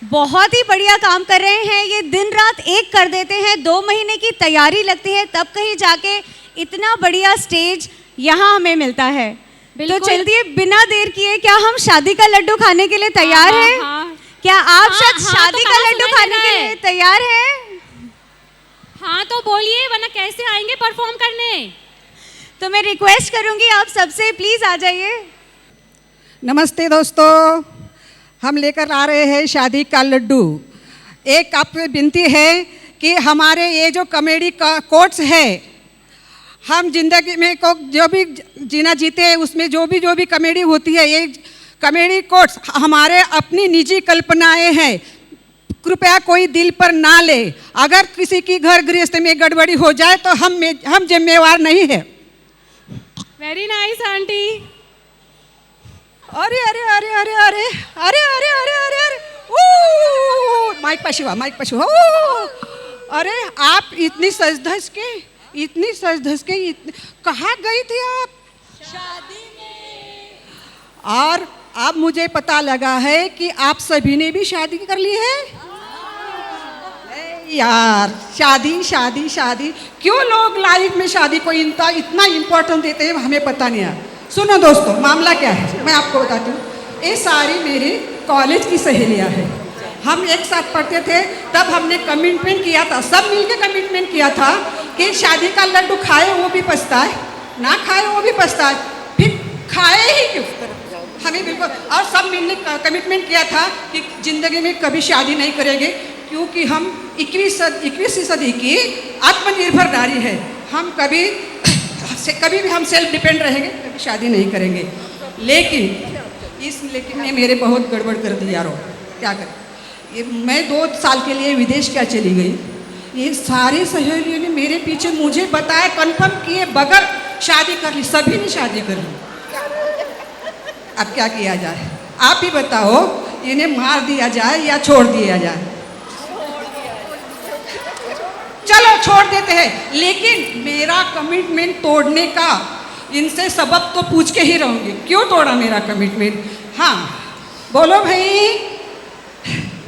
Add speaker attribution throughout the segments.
Speaker 1: बहुत ही बढ़िया काम कर रहे हैं। ये दिन रात एक कर देते हैं, 2 महीने की तैयारी लगती है, तब कहीं जाके इतना बढ़िया स्टेज यहाँ हमें मिलता है। तो चलिए बिना देर किए, क्या हम शादी का लड्डू खाने के लिए तैयार हैं? क्या आप शादी का लड्डू खाने के लिए तैयार हैं?
Speaker 2: हाँ तो बोलिए, वरना कैसे आएंगे परफॉर्म करने।
Speaker 1: तो मैं रिक्वेस्ट करूंगी आप सबसे, प्लीज आ जाइए।
Speaker 3: नमस्ते दोस्तों, हम लेकर आ रहे हैं शादी का लड्डू। एक आपसे विनती है कि हमारे ये जो कॉमेडी का कोट्स है, हम जिंदगी में को जो भी जीना जीते हैं उसमें जो भी कॉमेडी होती है, ये कॉमेडी कोट्स हमारे अपनी निजी कल्पनाएं हैं, कृपया कोई दिल पर ना ले। अगर किसी की घर गृहस्थी में गड़बड़ी हो जाए तो हम जिम्मेवार नहीं है।
Speaker 2: Very nice aunty.
Speaker 3: अरे अरे अरे अरे अरे अरे अरे अरे अरे अरे माइक पशु हो। अरे आप इतनी सज धज के कहाँ गई थी आप? शादी में। और अब मुझे पता लगा है कि आप सभी ने भी शादी कर ली है। यार शादी क्यों लोग लाइफ में शादी को इतना इम्पोर्टेंट देते हैं, हमें पता नहीं है। सुनो दोस्तों, मामला क्या है मैं आपको बताती हूँ। ये सारी मेरी कॉलेज की सहेलियाँ हैं। हम एक साथ पढ़ते थे, तब हमने कमिटमेंट किया था, सब मिलके कमिटमेंट किया था कि शादी का लड्डू खाए वो भी पछताए, ना खाए वो भी पछताए, फिर खाए ही क्यों। हमें बिल्कुल, और सब मिलने कमिटमेंट किया था कि जिंदगी में कभी शादी नहीं करेंगे, क्योंकि हम 21वीं सदी की आत्मनिर्भर नारी है। हम कभी भी हम सेल्फ डिपेंड रहेंगे, कभी शादी नहीं करेंगे। लेकिन ने मेरे बहुत गड़बड़ कर दी यारो। क्या करें, मैं 2 साल के लिए विदेश क्या चली गई। ये सारी सहेलियों ने मेरे पीछे मुझे बताया, कंफर्म किए बगैर शादी कर ली, सभी ने शादी कर ली। अब क्या किया जाए, आप ही बताओ, इन्हें मार दिया जाए या छोड़ दिया जाए? चलो छोड़ देते हैं, लेकिन मेरा कमिटमेंट तोड़ने का इनसे सबब तो पूछ के ही रहूंगी, क्यों तोड़ा मेरा कमिटमेंट। हाँ बोलो भाई।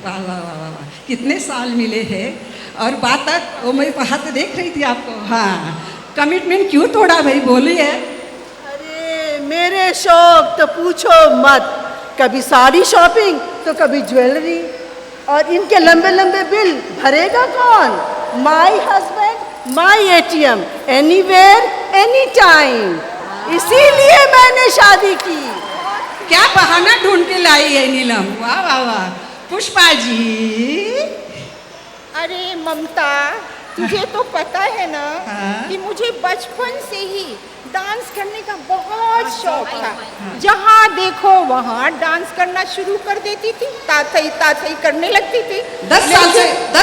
Speaker 3: वाह वाह वाह वाह, कितने साल मिले हैं। और बात वो मैं हाथ देख रही थी आपको। हाँ, कमिटमेंट क्यों तोड़ा भाई, बोलिए।
Speaker 4: अरे मेरे शौक तो पूछो मत, कभी साड़ी शॉपिंग तो कभी ज्वेलरी, और इनके लंबे लंबे बिल भरेगा कौन? My husband, my ATM, anywhere any time. इसीलिए मैंने शादी की।
Speaker 3: क्या बहाना ढूंढ के लाई है नीलम, वाह वाह वाह। पुष्पा जी।
Speaker 5: अरे ममता, तुझे तो पता है ना
Speaker 3: हाँ?
Speaker 5: कि मुझे बचपन से ही डांस करने का बहुत शौक था। जहाँ देखो वहाँ डांस करना शुरू कर देती थी, ताथई करने लगती थी।
Speaker 3: 10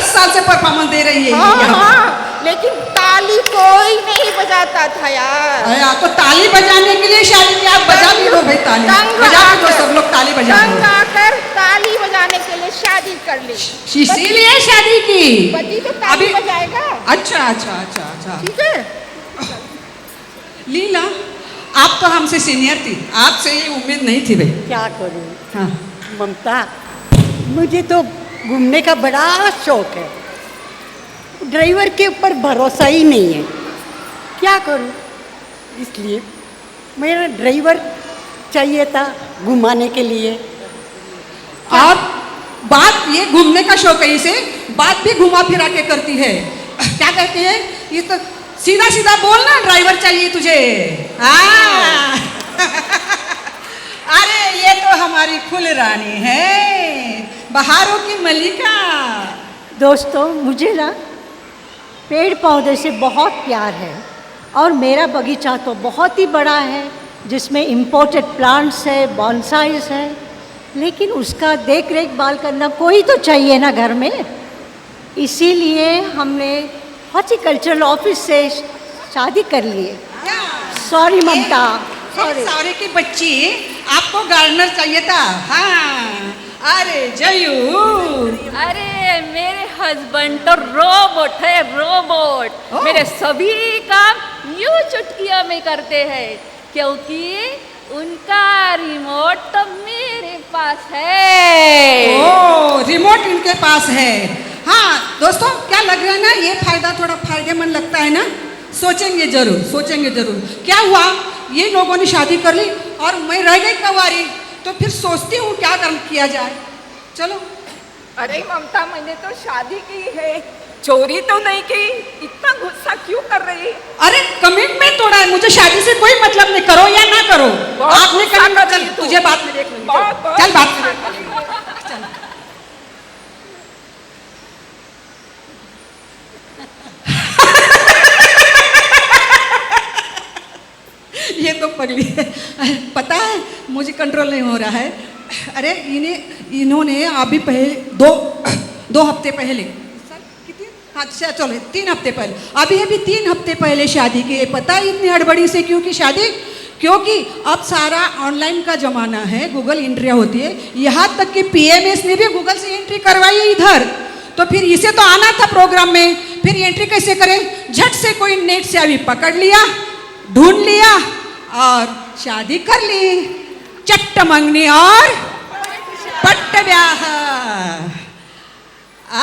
Speaker 3: साल से परफॉर्मेंस दे रही है।
Speaker 5: हाँ, लेकिन ताली कोई नहीं बजाता था यार।
Speaker 3: अरे आपको ताली बजाने के लिए शादी की, आप बजा भी लो भाई ताली, बजा भी लो, सब लोग ताली बजा लो।
Speaker 5: तंग आकर ताली बजाने के लिए शादी कर ली,
Speaker 3: इसीलिए शादी की।
Speaker 5: पति तो ताली बजाएगा।
Speaker 3: अच्छा।
Speaker 5: ठीक है
Speaker 3: लीला, आप तो हमसे सीनियर थी, आपसे ये उम्मीद नहीं थी भाई।
Speaker 4: क्या करूं?
Speaker 3: हाँ।
Speaker 4: ममता, मुझे तो घूमने का बड़ा शौक है, ड्राइवर के ऊपर भरोसा ही नहीं है। क्या करूं? इसलिए मेरा ड्राइवर चाहिए था घुमाने के लिए।
Speaker 3: और बात ये घूमने का शौक है, इसे बात भी घुमा फिरा के करती है। क्या कहते हैं, ये तो सीधा सीधा बोलना, ड्राइवर चाहिए तुझे। हाँ। अरे ये तो हमारी फुल रानी है, बहारों की मलिका।
Speaker 6: दोस्तों, मुझे ना पेड़ पौधे से बहुत प्यार है, और मेरा बगीचा तो बहुत ही बड़ा है, जिसमें इम्पोर्टेड प्लांट्स है, बॉन्साइज है, लेकिन उसका देख रेख भाल करना कोई तो चाहिए ना घर में। इसीलिए हमने हॉर्टिकल्चरल ऑफिस से शादी कर लिए। सॉरी ममता,
Speaker 3: सॉरी की बच्ची, आपको गार्डनर चाहिए था। हाँ, अरे जयू,
Speaker 2: अरे मेरे हस्बैंड तो रोबोट है, रोबोट। मेरे सभी काम यूं चुटकियों में करते हैं, क्योंकि उनका रिमोट तो मेरे पास है।
Speaker 3: ओ रिमोट इनके पास है। हाँ दोस्तों, क्या लग रहा है ना, ये फायदा थोड़ा फायदेमंद लगता है ना। सोचेंगे जरूर, सोचेंगे जरूर। क्या हुआ, ये लोगों ने शादी कर ली और मैं रह गई कवारी, तो फिर सोचती हूँ क्या किया जाए। चलो।
Speaker 5: अरे ममता, मैंने तो शादी की है, चोरी तो नहीं की, इतना गुस्सा क्यों कर रही?
Speaker 3: अरे कमिटमेंट तोड़ा है, मुझे शादी से कोई मतलब नहीं, करो या ना करो। आपने कमिटमेंट, चल तुझे बात में देख लूंगी, चल बात में देख लूंगी। चल। ये तो पगली है, पता है मुझे कंट्रोल नहीं हो रहा है। अरे इन्होंने अभी पहले दो हफ्ते पहले, कितने, अच्छा चलो 3 हफ्ते पहले, अभी 3 हफ्ते पहले शादी की है। पता है इतनी हड़बड़ी से क्यों की शादी? क्योंकि अब सारा ऑनलाइन का जमाना है, गूगल एंट्री होती है, यहाँ तक कि PMS ने भी गूगल से एंट्री करवाई है इधर। तो फिर इसे तो आना था प्रोग्राम में, फिर एंट्री कैसे करें? झट से कोई नेट से अभी पकड़ लिया, ढूंढ लिया और शादी कर ली। चट्ट मंगनी और पट्ट ब्याह।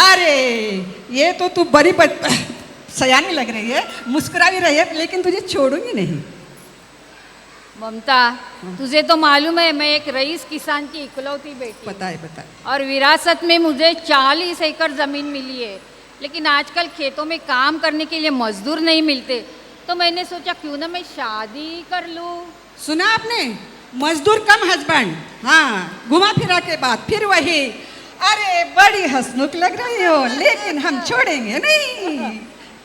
Speaker 3: अरे ये तो तू बड़ी सयानी लग रही है, मुस्कुरा भी रही है, लेकिन तुझे छोड़ूंगी नहीं।
Speaker 2: ममता, तुझे तो मालूम है मैं एक रईस किसान की इकलौती बेटी।
Speaker 3: पता है।
Speaker 2: और विरासत में मुझे 40 एकड़ जमीन मिली है, लेकिन आजकल खेतों में काम करने के लिए मजदूर नहीं मिलते, तो मैंने सोचा क्यों ना मैं शादी कर लूं।
Speaker 3: सुना आपने, मजदूर कम हस्बैंड। हाँ, घुमा फिरा के बाद फिर वही। अरे बड़ी हंसमुख लग रही हो, लेकिन हम छोड़ेंगे नहीं,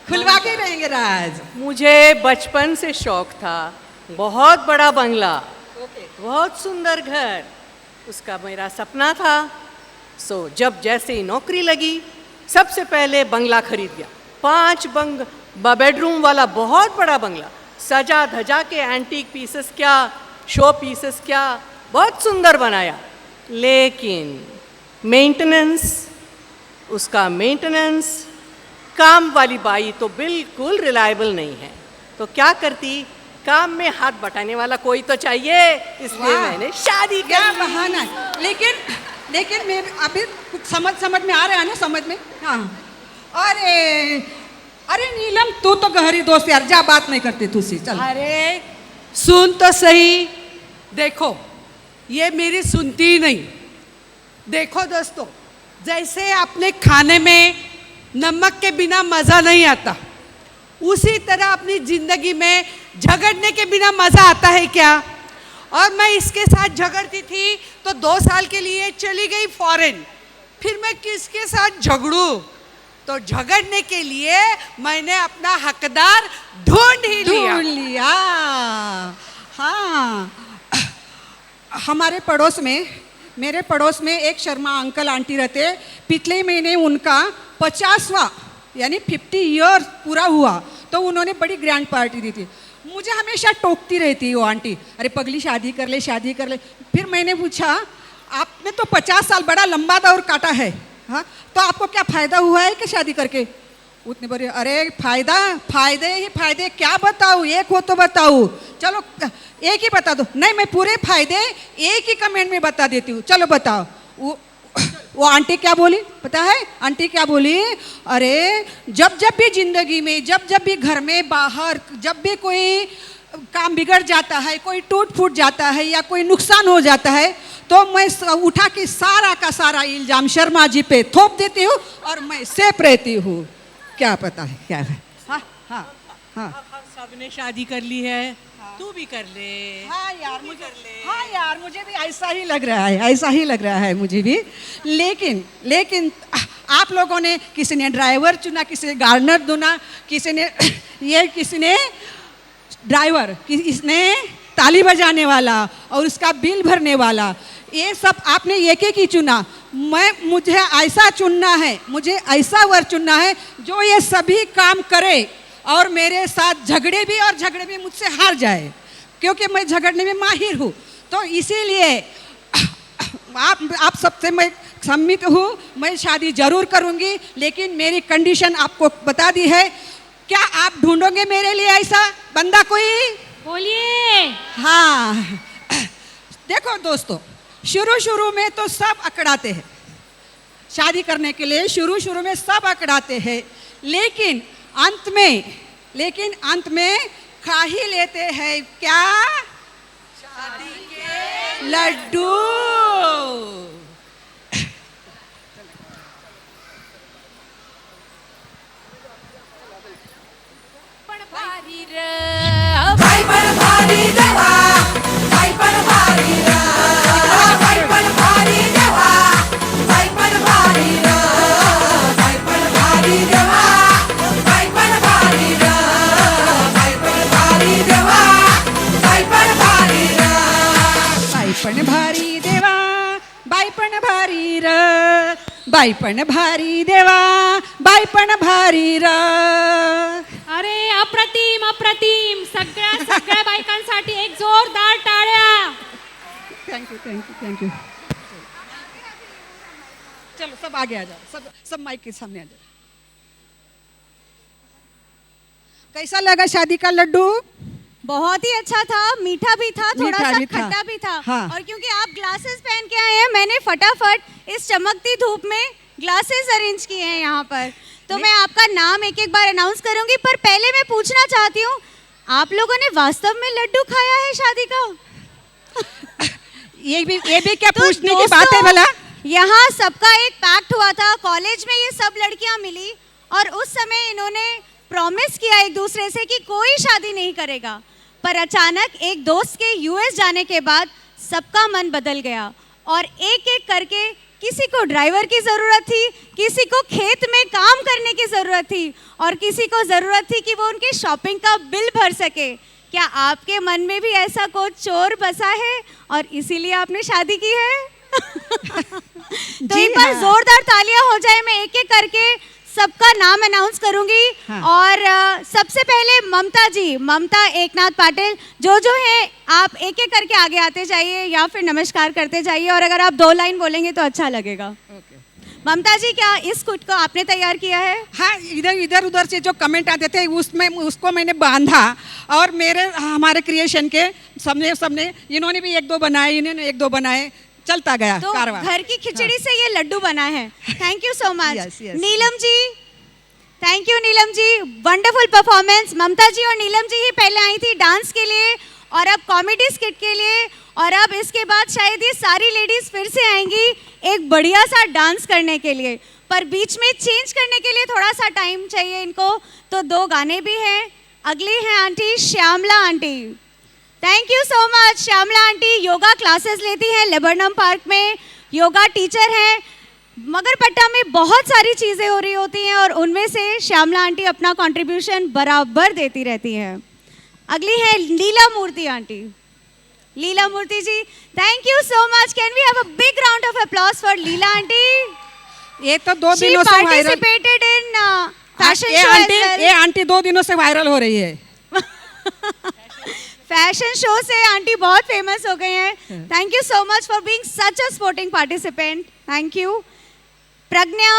Speaker 3: खुलवा के रहेंगे राज।
Speaker 7: मुझे बचपन से शौक था, बहुत बड़ा बंगला, बहुत सुंदर घर, उसका मेरा सपना था। सो जब जैसे ही नौकरी लगी, सबसे पहले बंगला खरीद लिया। 5 बेडरूम वाला बहुत बड़ा बंगला, सजा धजा के एंटीक पीसेस क्या, शो पीसेस क्या, बहुत सुंदर बनाया। लेकिन उसका मेंटेनेंस, काम वाली बाई तो बिल्कुल रिलायबल नहीं है। तो क्या करती, काम में हाथ बटाने वाला कोई तो चाहिए, इसलिए मैंने शादी
Speaker 3: क्या
Speaker 7: कर ली।
Speaker 3: बहाना है। लेकिन मैं अभी कुछ समझ में आ रहा है ना, समझ में। हाँ, अरे नीलम, तू तो गहरी दोस्त यार, जा बात नहीं करती तू सी। चल।
Speaker 8: अरे सुन तो सही, देखो ये मेरी सुनती ही नहीं। देखो दोस्तों, जैसे अपने खाने में नमक के बिना मज़ा नहीं आता, उसी तरह अपनी ज़िंदगी में झगड़ने के बिना मज़ा आता है क्या? और मैं इसके साथ झगड़ती थी तो 2 साल के लिए चली गई फॉरेन, फिर मैं किसके साथ झगड़ूं? तो झगड़ने के लिए मैंने अपना हकदार ढूंढ लिया।
Speaker 3: हाँ, हमारे मेरे पड़ोस में एक शर्मा अंकल आंटी रहते। पिछले महीने उनका 50वां यानी 50 ईयर पूरा हुआ, तो उन्होंने बड़ी ग्रैंड पार्टी दी थी। मुझे हमेशा टोकती रहती वो आंटी, अरे पगली शादी कर ले। फिर मैंने पूछा, आपने तो 50 साल बड़ा लंबा दौर काटा है, हाँ, तो आपको क्या फ़ायदा हुआ है कि शादी करके? उतने बड़े, अरे फायदे क्या बताऊँ, एक हो तो बताऊँ। चलो एक ही बता दो। नहीं, मैं पूरे फायदे एक ही कमेंट में बता देती हूँ, चलो बताओ। वो आंटी क्या बोली पता है? आंटी क्या बोली, अरे जब भी जिंदगी में, जब भी घर में बाहर, जब भी कोई काम बिगड़ जाता है, कोई टूट फूट जाता है या कोई नुकसान हो जाता है, तो मैं उठा के सारा का सारा इल्जाम शर्मा जी पे थोप देती हूँ और मैं सेफ रहती हूँ। क्या पता है क्या है? हाँ हाँ हाँ,
Speaker 8: सबने शादी कर ली है, तू भी कर ले।
Speaker 3: हाँ यार, मुझे भी ऐसा ही लग रहा है, मुझे भी। लेकिन आप लोगों ने, किसी ने ड्राइवर चुना, किसी ने गार्डनर चुना, किसी ने ड्राइवर, इसने ताली बजाने वाला और उसका बिल भरने वाला, ये सब आपने एक ही चुना। मुझे ऐसा चुनना है, मुझे ऐसा वर चुनना है जो ये सभी काम करे और मेरे साथ झगड़े भी मुझसे हार जाए, क्योंकि मैं झगड़ने में माहिर हूँ। तो इसीलिए आप सबसे मैं सम्मित हूँ, मैं शादी जरूर करूँगी, लेकिन मेरी कंडीशन आपको बता दी है। क्या आप ढूंढोगे मेरे लिए ऐसा बंदा कोई?
Speaker 2: बोलिए।
Speaker 3: हाँ, देखो दोस्तों, शुरू में तो सब अकड़ाते हैं, शादी करने के लिए शुरू में सब अकड़ाते हैं, लेकिन अंत में खा ही लेते हैं क्या? शादी के लड्डू। बाईपण भारी देवा, बाईपण भारी र, बाईपण भारी देवा, बाईपण भारी र।
Speaker 9: अरे अप्रतिम अप्रतिम, सगळ्या बायकांसाठी एक जोरदार टाळ्या।
Speaker 3: Thank you. चलो सब आगे आ जाओ, सब माइक के सामने आ जाओ। कैसा लगा शादी का लड्डू?
Speaker 1: बहुत ही अच्छा था, मीठा भी था, थोड़ा सा खट्टा भी था।
Speaker 3: हाँ।
Speaker 1: और क्योंकि आप ग्लासेस पहन के आए हैं, मैंने फटाफट इस चमकती धूप में ग्लासेस अरेंज किए हैं यहाँ पर। तो मैं आपका नाम एक एक बार अनाउंस करूंगी, पर पहले मैं पूछना चाहती हूँ, आप लोगों ने वास्तव में लड्डू खाया है शादी का?
Speaker 3: ये भी क्या तो पूछने की बात है भला?
Speaker 1: यहाँ सबका एक पैक्ट हुआ था, कॉलेज में ये सब लड़कियाँ मिली और उस समय इन्होंने प्रॉमिस किया एक दूसरे से कि कोई शादी नहीं करेगा। पर अचानक एक दोस्त के यूएस जाने के बाद सबका मन बदल गया और एक एक करके किसी को ड्राइवर की ज़रूरत थी, किसी को खेत में काम करने की ज़रूरत थी और किसी को ज़रूरत थी कि वो उनके शॉपिंग का बिल भर सके। क्या आपके मन में भी ऐसा कोई चोर बसा है और इसीलिए आपने शादी की है? तो एक बार जोरदार तालियां हो जाए, मैं एक एक करके सबका नाम अनाउंस करूंगी। हाँ। और सबसे पहले ममता एकनाथ पाटिल, जो है आप एक एक करके आगे आते जाइए या फिर नमस्कार करते जाइए, और अगर आप 2 लाइन बोलेंगे तो अच्छा लगेगा। ममता जी, क्या इस कुट को आपने तैयार किया है?
Speaker 3: हाँ, इधर उधर से जो कमेंट आते थे उसको मैंने बांधा और हमारे क्रिएशन के सबने इन्होंने भी 1-2 बनाए, इन्होंने 1-2 बनाए, चलता गया
Speaker 1: तो
Speaker 3: कारवां।
Speaker 1: घर की खिचड़ी
Speaker 3: हाँ।
Speaker 1: से ये लड्डू बना है। Thank you so much.
Speaker 3: Yes.
Speaker 1: Neelam ji, thank you Neelam ji, wonderful performance. Mamata ji और नीलम जी ही पहले आई थी डांस के लिए और अब कॉमेडी स्किट के लिए, और अब इसके बाद शायद ये सारी लेडीज फिर से आएंगी एक बढ़िया सा डांस करने के लिए, पर बीच में चेंज करने के लिए थोड़ा सा टाइम चाहिए इनको, तो 2 गाने भी हैं। अगली हैं aunty Shyamala aunty. Thank you so much. Shyamala aunty yoga classes लेती हैं लेबरनम पार्क में, योगा टीचर हैं। मगरपट्टा में बहुत सारी चीज़ें हो रही होती हैं और उनमें से श्यामला आंटी अपना कंट्रीब्यूशन बराबर देती रहती हैं। अगली है Leela Murthy aunty. Leela Murthy ji, thank you so much. Can we have a big round of applause for Leela aunty?
Speaker 3: ये तो 2 दिनों से viral,
Speaker 1: participated in fashion show.
Speaker 3: ये आंटी 2 दिनों से वायरल हो रही है।
Speaker 1: फैशन शो से आंटी बहुत फेमस हो गए हैं। Thank you so much for being such a sporting participant. Thank you. Pragya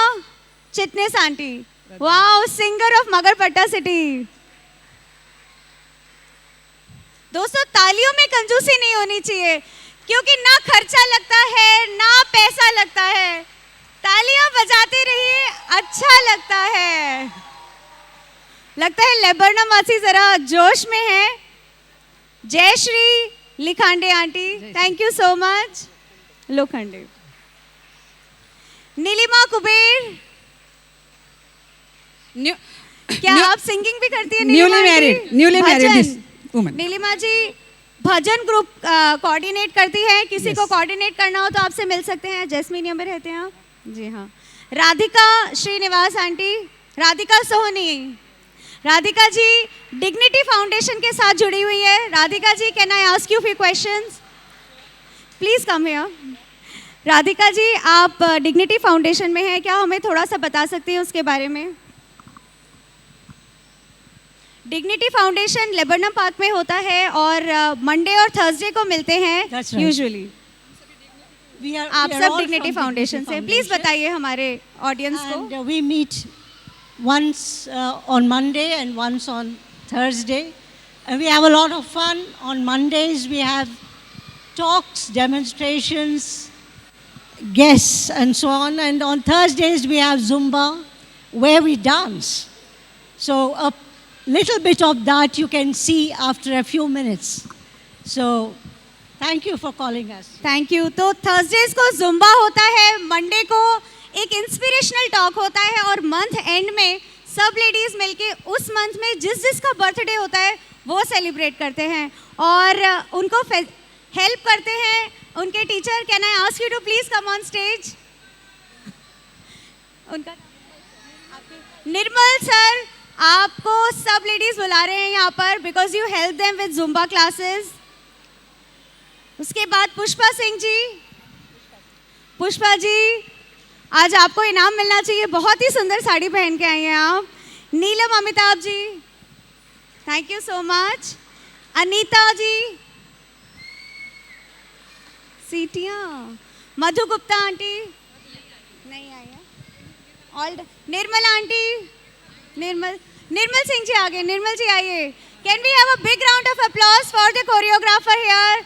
Speaker 1: Chitnis aunty, wow, singer of Magarpatta city. दोस्तों, तालियों में कंजूसी नहीं होनी चाहिए, क्योंकि ना खर्चा लगता है ना पैसा लगता है। तालियां बजाते रहिए, अच्छा लगता है। लगता है लेबरनम वासी जरा जोश में है। Jayashree Likhande aunty, thank you so much. Lokhande. Neelima Kuber, क्या आप सिंगिंग भी करती है?
Speaker 3: Newly married woman.
Speaker 1: Neelima ji bhajan group coordinate करती है। किसी को कोऑर्डिनेट करना हो तो आपसे मिल सकते हैं, जैस्मीनिया में रहते हैं आप। जी हाँ। Radhika Srinivas aunty, Radhika Sohni. Radhika ji dignity foundation के साथ जुड़ी हुई है। Radhika ji, can I ask you few questions? Please come here. Radhika ji, आप डिग्निटी फाउंडेशन में हैं, क्या हमें थोड़ा सा बता सकती हैं उसके बारे में? डिग्निटी फाउंडेशन लेबरनम पार्क में होता है और मंडे और थर्सडे को मिलते हैं यूजुअली। आप सब डिग्निटी फाउंडेशन से, प्लीज बताइए हमारे ऑडियंस को।
Speaker 6: We meet once on Monday and once on Thursday, and we have a lot of fun. On Mondays we have talks, demonstrations, guests, and so on. And on Thursdays, we have Zumba, where we dance. So a little bit of that you can see after a few minutes. So thank you for calling us.
Speaker 1: Thank you. तो Thursdays को Zumba होता है, Monday को एक inspirational talk होता है, और month and में सब लेडीज़ मिलके उस मंथ में जिस जिसका बर्थडे होता है वो सेलिब्रेट करते हैं और उनको हेल्प करते हैं उनके teacher. Can I ask you to please come on stage? उनका निर्मल सर, आपको सब लेडीज़ बुला रहे हैं यहाँ पर because you help them with Zumba classes. उसके बाद पुष्पा सिंह जी, पुष्पा जी आज आपको इनाम मिलना चाहिए, बहुत ही सुंदर साड़ी पहन के आई हैं आप। Neelam Amitabh ji, thank you so much. Anita ji, सीटियाँ, मधु गुप्ता आंटी नहीं आई है, ऑल निर्मल आंटी, निर्मल सिंह जी आगे, निर्मल जी आइए। Can we have a big round of applause for the choreographer here,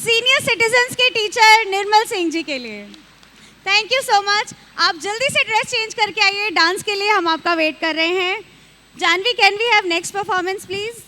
Speaker 1: senior citizens के टीचर निर्मल सिंह जी के लिए। Thank you so much. आप जल्दी से ड्रेस चेंज करके आइए, डांस के लिए हम आपका वेट कर रहे हैं। Janhvi, can we have next performance please?